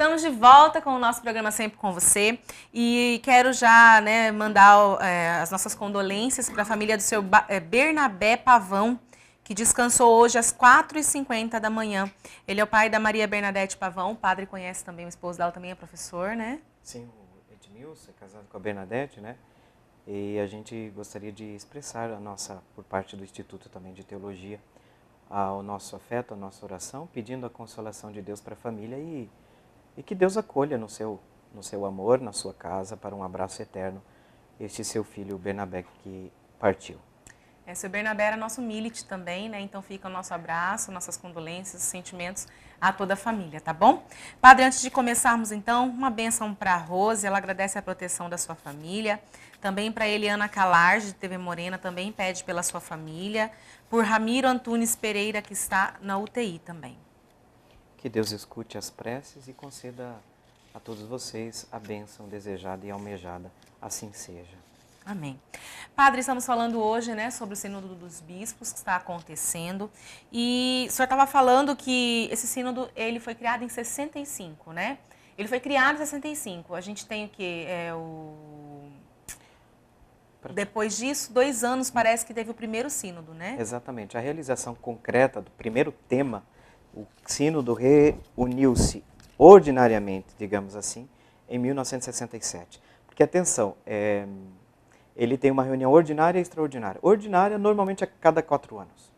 Estamos de volta com o nosso programa Sempre com Você e quero já mandar as nossas condolências para a família do seu Bernabé Pavão, que descansou hoje às 4h50 da manhã. Ele é o pai da Maria Bernadette Pavão, o padre conhece também, o esposo dela também é professor, né? Sim, o Edmilson é casado com a Bernadette, né? E a gente gostaria de expressar por parte do Instituto também de Teologia, o nosso afeto, a nossa oração, pedindo a consolação de Deus para a família e que Deus acolha no seu amor, na sua casa, para um abraço eterno, este seu filho Bernabé que partiu. Seu Bernabé era nosso milite também, né? Então fica o nosso abraço, nossas condolências, sentimentos a toda a família, tá bom? Padre, antes de começarmos então, uma bênção para a Rose, ela agradece a proteção da sua família. Também para Eliana Calarge, de TV Morena, também pede pela sua família. Por Ramiro Antunes Pereira, que está na UTI também. Que Deus escute as preces e conceda a todos vocês a bênção desejada e almejada. Assim seja. Amém. Padre, estamos falando hoje, sobre o Sínodo dos Bispos que está acontecendo. E o senhor estava falando que esse sínodo ele foi criado em 65, né? Ele foi criado em 65. A gente tem o quê? Depois disso, 2 anos parece que teve o primeiro sínodo, né? Exatamente. A realização concreta do primeiro tema, o sínodo reuniu-se ordinariamente, digamos assim, em 1967. Porque, atenção, ele tem uma reunião ordinária e extraordinária. Ordinária, normalmente, a cada 4 anos.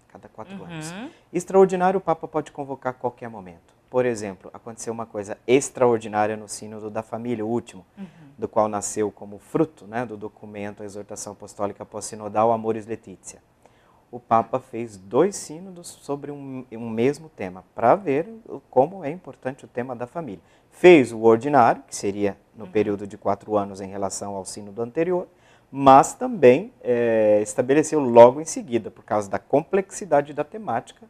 Cada 4 anos. Extraordinário, o Papa pode convocar a qualquer momento. Por exemplo, aconteceu uma coisa extraordinária no Sínodo da Família, o último, do qual nasceu como fruto do documento, a exortação apostólica pós-sinodal Amoris Laetitia. O Papa fez 2 sínodos sobre um mesmo tema, para ver como é importante o tema da família. Fez o ordinário, que seria no período de 4 anos em relação ao sínodo anterior, mas também estabeleceu logo em seguida, por causa da complexidade da temática,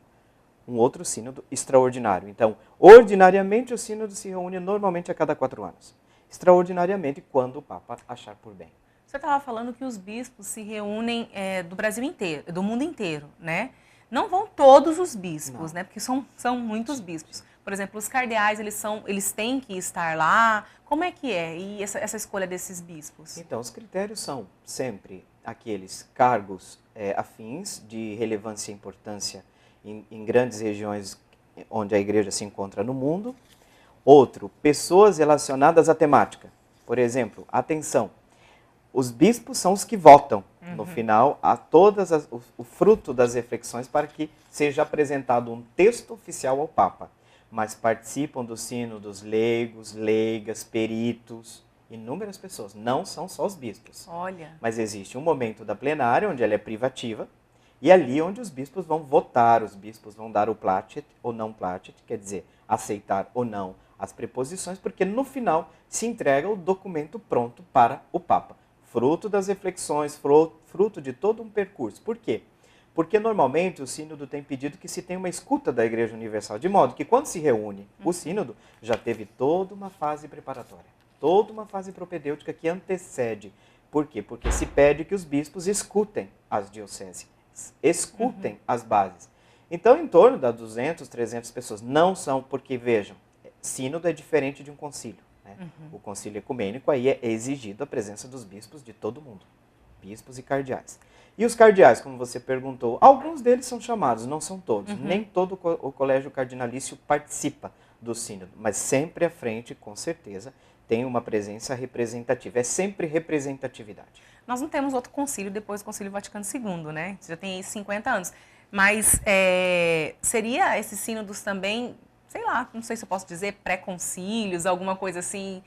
um outro sínodo extraordinário. Então, ordinariamente o sínodo se reúne normalmente a cada 4 anos. Extraordinariamente, quando o Papa achar por bem. Você estava falando que os bispos se reúnem do Brasil inteiro, do mundo inteiro, né? Não vão todos os bispos, né? Porque são muitos bispos. Por exemplo, os cardeais, eles têm que estar lá. Como é que é? E essa escolha desses bispos? Então, os critérios são sempre aqueles cargos afins de relevância e importância em grandes regiões onde a igreja se encontra no mundo. Outro, pessoas relacionadas à temática. Por exemplo, atenção, os bispos são os que votam, no final, o fruto das reflexões para que seja apresentado um texto oficial ao Papa. Mas participam do sínodos leigos, leigas, peritos, inúmeras pessoas. Não são só os bispos. Olha. Mas existe um momento da plenária, onde ela é privativa, e ali onde os bispos vão votar, os bispos vão dar o placet ou não placet, quer dizer, aceitar ou não as preposições, porque no final se entrega o documento pronto para o Papa. Fruto das reflexões, fruto de todo um percurso. Por quê? Porque normalmente o sínodo tem pedido que se tenha uma escuta da Igreja Universal, de modo que quando se reúne o sínodo, já teve toda uma fase preparatória, toda uma fase propedêutica que antecede. Por quê? Porque se pede que os bispos escutem as dioceses, escutem as bases. Então, em torno das 200, 300 pessoas. Não são, porque vejam, sínodo é diferente de um concílio. O concílio ecumênico, aí é exigido a presença dos bispos de todo mundo, bispos e cardeais. E os cardeais, como você perguntou, alguns deles são chamados, não são todos. Nem todo o colégio cardinalício participa do sínodo, mas sempre à frente, com certeza, tem uma presença representativa. É sempre representatividade. Nós não temos outro concílio depois do Concílio Vaticano II, né? Já tem 50 anos. Mas seria esses sínodos também, sei lá, não sei se eu posso dizer, pré-concílios, alguma coisa assim,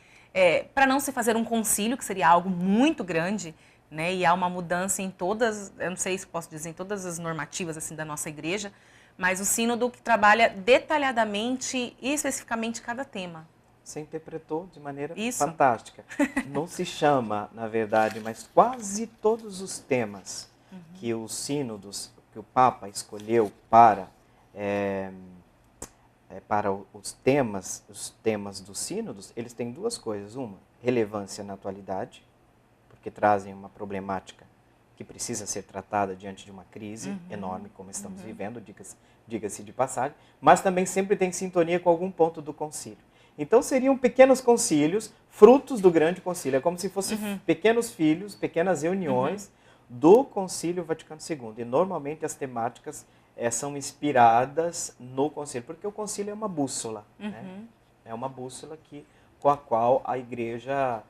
para não se fazer um concílio, que seria algo muito grande, né? E há uma mudança em todas, eu não sei se posso dizer, em todas as normativas assim da nossa igreja, mas o sínodo que trabalha detalhadamente e especificamente cada tema. Você interpretou de maneira fantástica. Não se chama, na verdade, mas quase todos os temas que os sínodos, que o Papa escolheu para os temas dos sínodos, eles têm 2 coisas. Uma, relevância na atualidade, porque trazem uma problemática que precisa ser tratada diante de uma crise enorme, como estamos vivendo, diga-se de passagem, mas também sempre tem sintonia com algum ponto do concílio. Então seriam pequenos concílios, frutos do grande concílio. É como se fossem pequenos filhos, pequenas reuniões do Concílio Vaticano II. E normalmente as temáticas são inspiradas no concílio, porque o concílio é uma bússola. Né? É uma bússola com a qual a igreja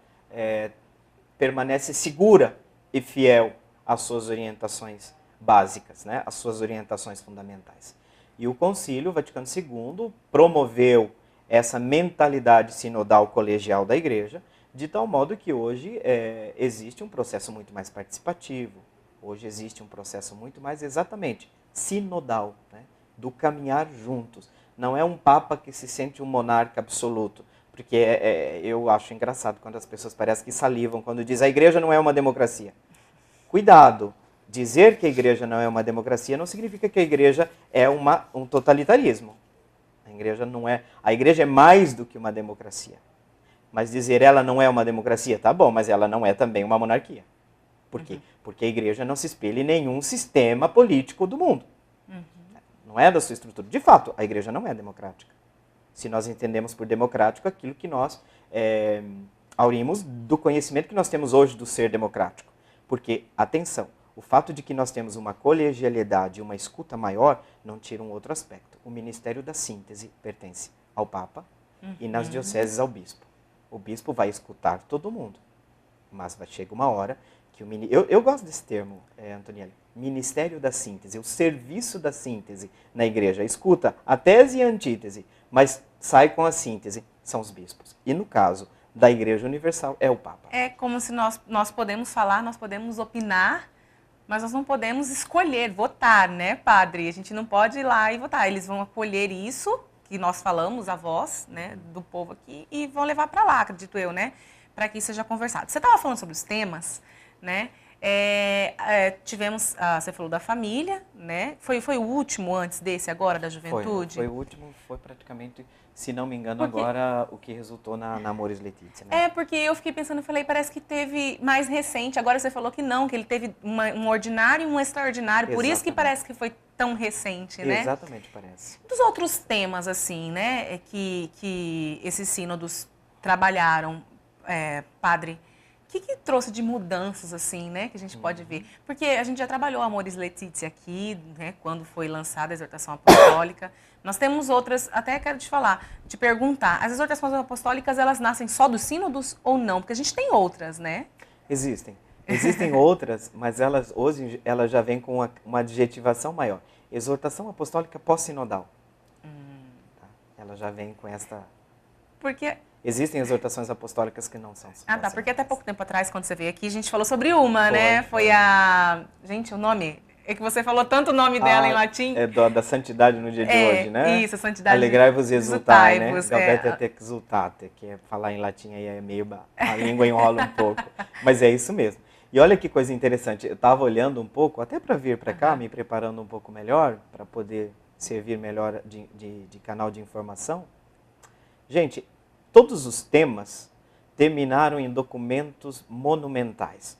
permanece segura e fiel às suas orientações básicas, né? Às suas orientações fundamentais. E o Concílio Vaticano II promoveu essa mentalidade sinodal colegial da igreja, de tal modo que hoje existe um processo muito mais participativo, hoje existe um processo muito mais exatamente sinodal, né? Do caminhar juntos. Não é um papa que se sente um monarca absoluto, porque eu acho engraçado quando as pessoas parecem que salivam quando diz a igreja não é uma democracia. Cuidado! Dizer que a igreja não é uma democracia não significa que a igreja é um totalitarismo. A igreja é mais do que uma democracia. Mas dizer ela não é uma democracia, tá bom, mas ela não é também uma monarquia. Por quê? Porque a igreja não se espelha em nenhum sistema político do mundo. Não é da sua estrutura. De fato, a igreja não é democrática. Se nós entendemos por democrático aquilo que nós aurimos do conhecimento que nós temos hoje do ser democrático. Porque, atenção, o fato de que nós temos uma colegialidade e uma escuta maior não tira um outro aspecto. O ministério da síntese pertence ao Papa e nas dioceses ao bispo. O bispo vai escutar todo mundo, mas vai chegar uma hora que eu gosto desse termo, Antonielli, ministério da síntese, o serviço da síntese na igreja. Escuta a tese e a antítese, mas sai com a síntese, são os bispos. E no caso da Igreja Universal é o Papa. É como se nós podemos falar, nós podemos opinar, mas nós não podemos escolher, votar, né, padre? A gente não pode ir lá e votar. Eles vão acolher isso que nós falamos, a voz, né, do povo aqui, e vão levar para lá, acredito eu, né, para que isso seja conversado. Você estava falando sobre os temas, né? Tivemos, você falou da família, né? Foi o último antes desse agora, da juventude? Foi o último, foi praticamente, se não me engano, agora o que resultou na Amoris Laetitia, né? Porque eu fiquei pensando, eu falei, parece que teve mais recente, agora você falou que não, que ele teve um ordinário e um extraordinário, por isso que parece que foi tão recente, né? Exatamente, parece. Dos outros temas, assim, né, que esses sínodos trabalharam, padre, o que trouxe de mudanças, assim, né, que a gente pode ver? Porque a gente já trabalhou Amoris Laetitia aqui, né, quando foi lançada a exortação apostólica. Nós temos outras, até quero te perguntar, as exortações apostólicas, elas nascem só dos sínodos ou não? Porque a gente tem outras, né? Existem outras, mas hoje elas já vêm com uma adjetivação maior. Exortação apostólica pós-sinodal. Tá? Ela já vem com esta... Porque... Existem exortações apostólicas que não são. Tá, porque até pouco tempo atrás, quando você veio aqui, a gente falou sobre uma, né? Foi a... Gente, o nome... É que você falou tanto o nome dela em latim. É da santidade no dia de hoje, né? Isso, a santidade. Alegrai-vos e exultai, né? Gaudete exultate, que falar em latim aí é meio... A língua enrola um pouco. Mas é isso mesmo. E olha que coisa interessante. Eu estava olhando um pouco, até para vir para cá, me preparando um pouco melhor, para poder servir melhor de canal de informação. Gente, todos os temas terminaram em documentos monumentais.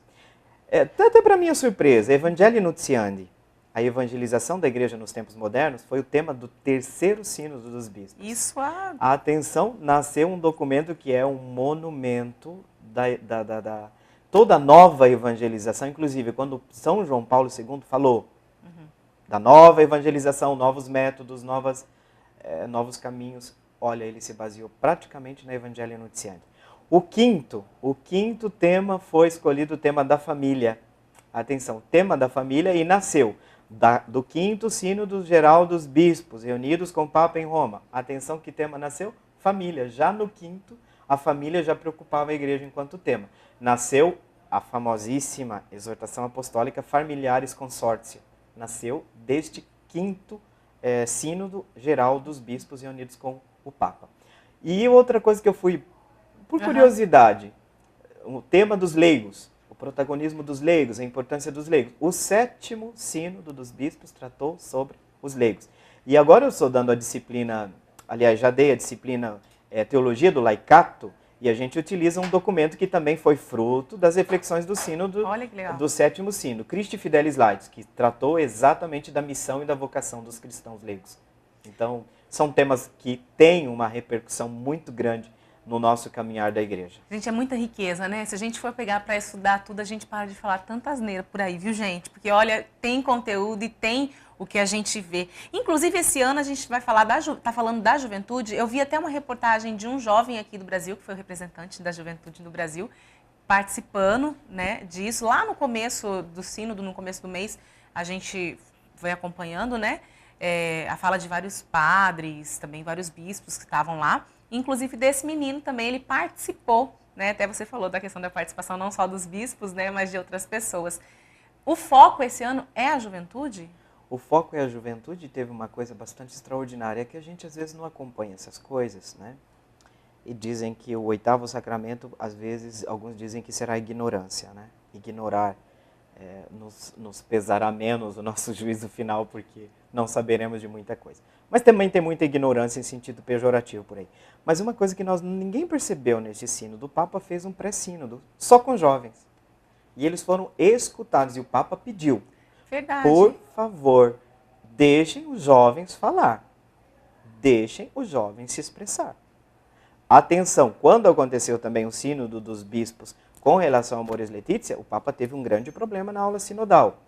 Até para minha surpresa, Evangelii Nuntiandi, a evangelização da igreja nos tempos modernos, foi o tema do terceiro sínodo dos bispos. Isso, Atenção, nasceu um documento que é um monumento toda a nova evangelização, inclusive quando São João Paulo II falou da nova evangelização, novos métodos, novos caminhos, olha, ele se baseou praticamente na Evangelii Nuntiandi. O quinto tema foi escolhido o tema da família. Atenção, tema da família, e nasceu do quinto sínodo geral dos bispos, reunidos com o Papa em Roma. Atenção, que tema nasceu? Família. Já no quinto, a família já preocupava a igreja enquanto tema. Nasceu a famosíssima exortação apostólica Familiares Consortio. Nasceu deste quinto sínodo geral dos bispos reunidos com o Papa. E outra coisa que eu fui, por curiosidade, o tema dos leigos, o protagonismo dos leigos, a importância dos leigos. O sétimo sínodo dos bispos tratou sobre os leigos. E agora eu estou dando a disciplina, aliás, já dei a disciplina Teologia do Laicato, e a gente utiliza um documento que também foi fruto das reflexões do sínodo, do sétimo sínodo, Christi Fidelis Laicis, que tratou exatamente da missão e da vocação dos cristãos leigos. Então, são temas que têm uma repercussão muito grande no nosso caminhar da igreja. Gente, é muita riqueza, né? Se a gente for pegar para estudar tudo, a gente para de falar tanta asneira por aí, viu, gente? Porque, olha, tem conteúdo e tem o que a gente vê. Inclusive, esse ano a gente vai falar tá falando da juventude. Eu vi até uma reportagem de um jovem aqui do Brasil, que foi o representante da juventude do Brasil, participando, né, disso. Lá no começo do sínodo, no começo do mês, a gente foi acompanhando, né, a fala de vários padres, também vários bispos que estavam lá. Inclusive desse menino também, ele participou, né? Até você falou da questão da participação não só dos bispos, né, mas de outras pessoas. O foco esse ano é a juventude? O foco é a juventude. Teve uma coisa bastante extraordinária, que a gente às vezes não acompanha essas coisas, né? E dizem que o 8º sacramento, às vezes, alguns dizem que será ignorância, né? Ignorar nos pesará menos o nosso juízo final, porque não saberemos de muita coisa. Mas também tem muita ignorância em sentido pejorativo por aí. Mas uma coisa que ninguém percebeu neste sínodo, o Papa fez um pré-sínodo só com jovens. E eles foram escutados, e o Papa pediu, verdade, por favor, deixem os jovens falar, deixem os jovens se expressar. Atenção, quando aconteceu também o sínodo dos bispos com relação ao Amoris Laetitia, o Papa teve um grande problema na aula sinodal.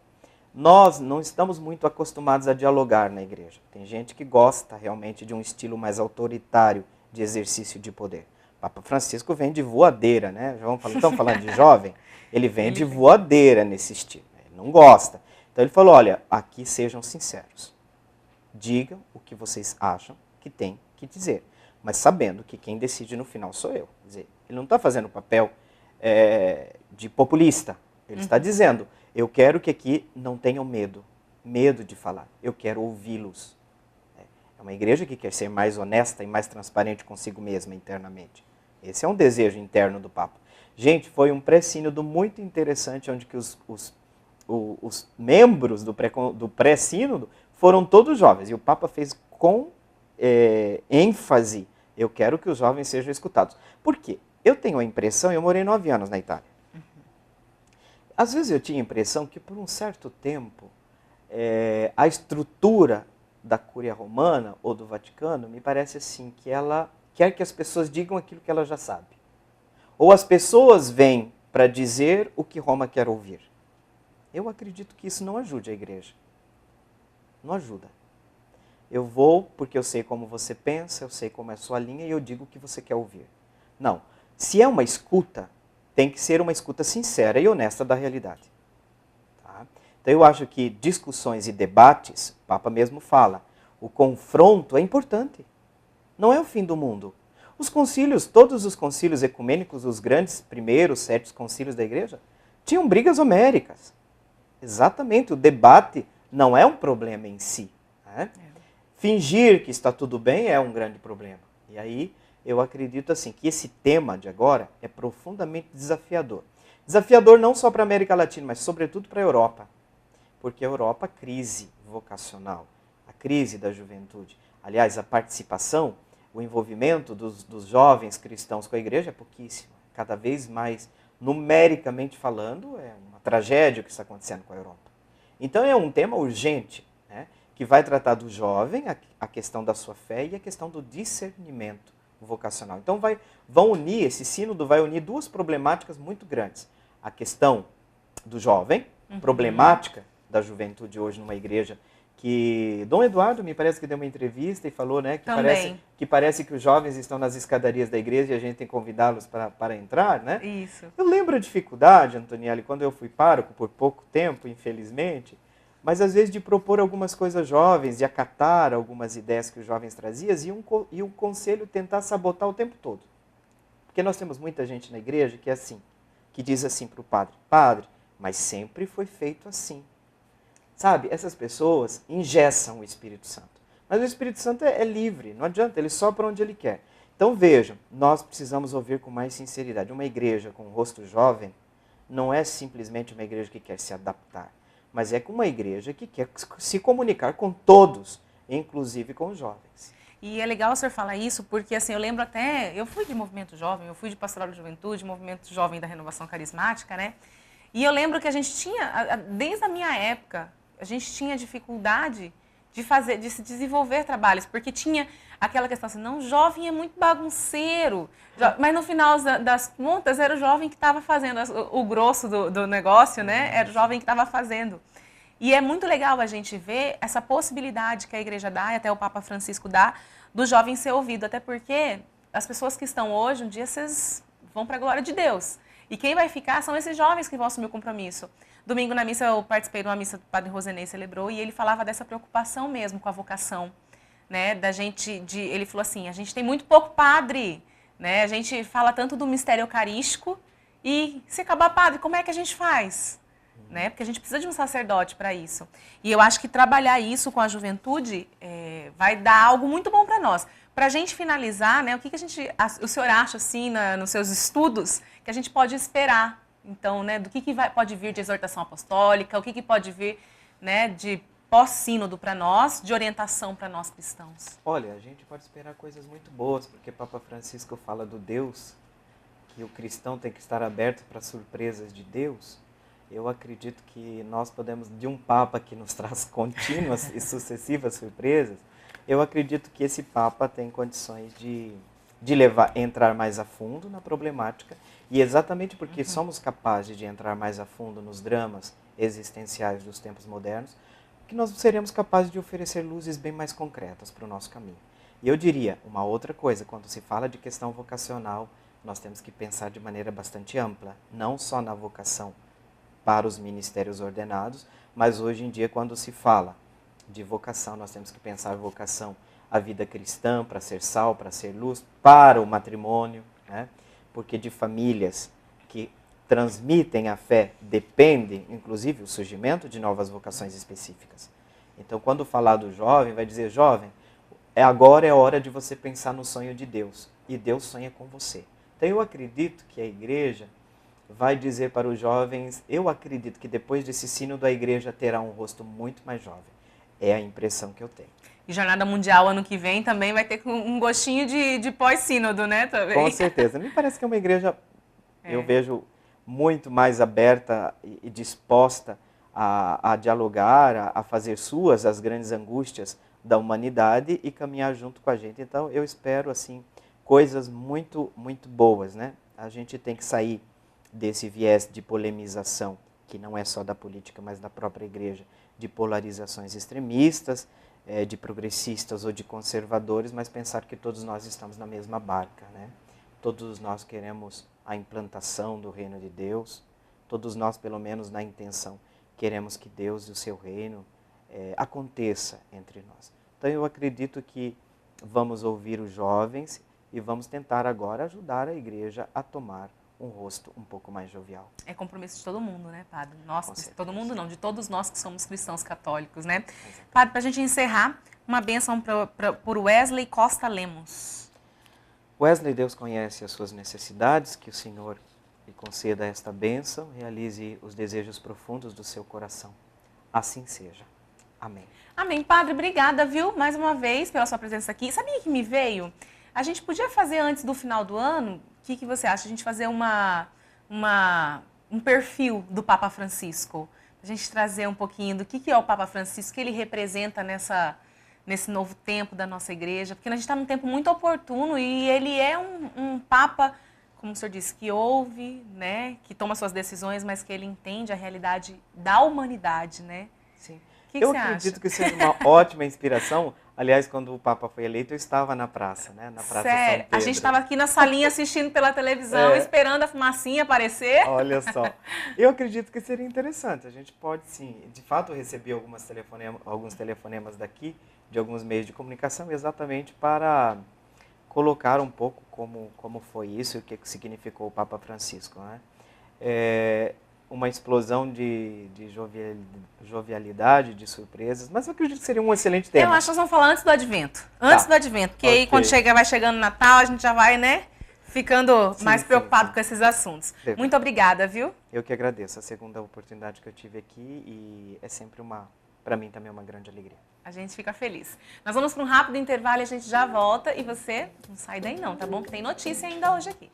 Nós não estamos muito acostumados a dialogar na igreja. Tem gente que gosta realmente de um estilo mais autoritário de exercício de poder. O Papa Francisco vem de voadeira, né? Estamos falando de jovem? Ele vem de voadeira nesse estilo. Ele não gosta. Então ele falou, olha, aqui sejam sinceros. Digam o que vocês acham que tem que dizer. Mas sabendo que quem decide no final sou eu. Quer dizer, ele não está fazendo o papel de populista. Ele está dizendo, eu quero que aqui não tenham medo de falar. Eu quero ouvi-los. É uma igreja que quer ser mais honesta e mais transparente consigo mesma internamente. Esse é um desejo interno do Papa. Gente, foi um pré-sínodo muito interessante, onde que os membros do pré-sínodo foram todos jovens. E o Papa fez com ênfase, eu quero que os jovens sejam escutados. Por quê? Eu tenho a impressão, eu morei 9 anos na Itália. Às vezes eu tinha a impressão que por um certo tempo a estrutura da Cúria Romana ou do Vaticano me parece assim, que ela quer que as pessoas digam aquilo que ela já sabe. Ou as pessoas vêm para dizer o que Roma quer ouvir. Eu acredito que isso não ajude a igreja. Não ajuda. Eu vou porque eu sei como você pensa, eu sei como é a sua linha e eu digo o que você quer ouvir. Não. Se é uma escuta, tem que ser uma escuta sincera e honesta da realidade. Tá? Então eu acho que discussões e debates, o Papa mesmo fala, o confronto é importante. Não é o fim do mundo. Os concílios, todos os concílios ecumênicos, os grandes primeiros 7 concílios da igreja, tinham brigas homéricas. Exatamente, o debate não é um problema em si. Né? Fingir que está tudo bem é um grande problema. E aí eu acredito assim que esse tema de agora é profundamente desafiador. Desafiador não só para a América Latina, mas sobretudo para a Europa. Porque a Europa, a crise vocacional, a crise da juventude. Aliás, a participação, o envolvimento dos jovens cristãos com a igreja é pouquíssimo. Cada vez mais, numericamente falando, é uma tragédia o que está acontecendo com a Europa. Então é um tema urgente, né, que vai tratar do jovem, a questão da sua fé e a questão do discernimento vocacional. Então esse sínodo vai unir 2 problemáticas muito grandes. A questão do jovem, problemática da juventude hoje numa igreja, que Dom Eduardo me parece que deu uma entrevista e falou, né, que parece que os jovens estão nas escadarias da igreja e a gente tem que convidá-los para entrar, né? Isso. Eu lembro a dificuldade, Antonielli, quando eu fui pároco por pouco tempo, infelizmente, mas às vezes de propor algumas coisas jovens, de acatar algumas ideias que os jovens traziam e o conselho tentar sabotar o tempo todo. Porque nós temos muita gente na igreja que é assim, que diz assim para o padre, padre, mas sempre foi feito assim. Sabe, essas pessoas engessam o Espírito Santo. Mas o Espírito Santo é livre, não adianta, ele sopra onde ele quer. Então vejam, nós precisamos ouvir com mais sinceridade. Uma igreja com um rosto jovem não é simplesmente uma igreja que quer se adaptar, mas é uma igreja que quer se comunicar com todos, inclusive com os jovens. E é legal o senhor falar isso, porque assim, eu lembro até, eu fui de movimento jovem, eu fui de pastoral de juventude, movimento jovem da renovação carismática, né? E eu lembro que a gente tinha, desde a minha época, a gente tinha dificuldade de se desenvolver trabalhos, porque tinha aquela questão assim, não, jovem é muito bagunceiro, mas no final das contas era o jovem que estava fazendo o grosso do negócio, né? Era o jovem que estava fazendo. E é muito legal a gente ver essa possibilidade que a igreja dá, e até o Papa Francisco dá, do jovem ser ouvido, até porque as pessoas que estão hoje, um dia vocês vão para a glória de Deus. E quem vai ficar são esses jovens que vão assumir o compromisso. Domingo na missa eu participei de uma missa que o Padre Rosenei celebrou e ele falava dessa preocupação mesmo com a vocação, né? Ele falou assim, a gente tem muito pouco padre, né? A gente fala tanto do mistério eucarístico e se acabar padre, como é que a gente faz? Né? Porque a gente precisa de um sacerdote para isso. E eu acho que trabalhar isso com a juventude vai dar algo muito bom para nós. Para a gente finalizar, né, o senhor acha, assim, nos seus estudos, que a gente pode esperar? Então, né, do que pode vir de exortação apostólica, o que pode vir, né, de pós-sínodo para nós, de orientação para nós cristãos? Olha, a gente pode esperar coisas muito boas, porque Papa Francisco fala do Deus, que o cristão tem que estar aberto para surpresas de Deus. Eu acredito que nós podemos, de um Papa que nos traz contínuas e sucessivas surpresas, eu acredito que esse Papa tem condições de entrar mais a fundo na problemática, e exatamente porque somos capazes de entrar mais a fundo nos dramas existenciais dos tempos modernos, que nós seremos capazes de oferecer luzes bem mais concretas para o nosso caminho. E eu diria, uma outra coisa, quando se fala de questão vocacional, nós temos que pensar de maneira bastante ampla, não só na vocação para os ministérios ordenados, mas hoje em dia, quando se fala de vocação, nós temos que pensar vocação à vida cristã, para ser sal, para ser luz, para o matrimônio, né? Porque de famílias que transmitem a fé depende, inclusive, o surgimento de novas vocações específicas. Então, quando falar do jovem, vai dizer, jovem, agora é a hora de você pensar no sonho de Deus, e Deus sonha com você. Então, eu acredito que a igreja vai dizer para os jovens, eu acredito que depois desse sínodo a igreja terá um rosto muito mais jovem. É a impressão que eu tenho. E Jornada Mundial ano que vem também vai ter um gostinho de pós-sínodo, né? Também. Com certeza. Me parece que é uma igreja, eu vejo, muito mais aberta e disposta a dialogar, a fazer suas as grandes angústias da humanidade e caminhar junto com a gente. Então, eu espero, assim, coisas muito, muito boas, né? A gente tem que sair desse viés de polemização, que não é só da política, mas da própria igreja, de polarizações extremistas, de progressistas ou de conservadores, mas pensar que todos nós estamos na mesma barca, né? Todos nós queremos a implantação do reino de Deus, todos nós, pelo menos na intenção, queremos que Deus e o seu reino aconteça entre nós. Então eu acredito que vamos ouvir os jovens e vamos tentar agora ajudar a igreja a tomar um rosto um pouco mais jovial. É compromisso de todo mundo, né, Padre? Nós, todo mundo não, de todos nós que somos cristãos católicos, né? Exatamente. Padre, para a gente encerrar, uma bênção por Wesley Costa Lemos. Wesley, Deus conhece as suas necessidades, que o Senhor lhe conceda esta bênção, realize os desejos profundos do seu coração. Assim seja. Amém. Amém. Padre, obrigada, viu, mais uma vez pela sua presença aqui. Sabia que me veio? A gente podia fazer antes do final do ano, o que você acha? A gente fazer um perfil do Papa Francisco. A gente trazer um pouquinho do que é o Papa Francisco, que ele representa nesse novo tempo da nossa igreja. Porque a gente está num tempo muito oportuno e ele é um Papa, como o senhor disse, que ouve, né, que toma suas decisões, mas que ele entende a realidade da humanidade, né? Sim. Que eu você acredito acha? que seja uma ótima inspiração. Aliás, quando o Papa foi eleito, eu estava na praça, né? Na Praça Sério? São Pedro. A gente estava aqui na salinha assistindo pela televisão, esperando a fumacinha aparecer. Olha só. Eu acredito que seria interessante. A gente pode, sim. De fato, eu recebi alguns telefonemas daqui, de alguns meios de comunicação, exatamente para colocar um pouco como foi isso e o que significou o Papa Francisco, né? Uma explosão de jovialidade, de surpresas, mas eu acredito que seria um excelente tema. Eu acho que nós vamos falar antes do Advento. Antes do Advento, porque aí quando vai chegando o Natal, a gente já vai, né, ficando mais preocupado com esses assuntos. Muito obrigada, viu? Eu que agradeço. A segunda oportunidade que eu tive aqui e é sempre para mim também uma grande alegria. A gente fica feliz. Nós vamos para um rápido intervalo e a gente já volta. E você não sai daí não, tá bom? Que tem notícia ainda hoje aqui.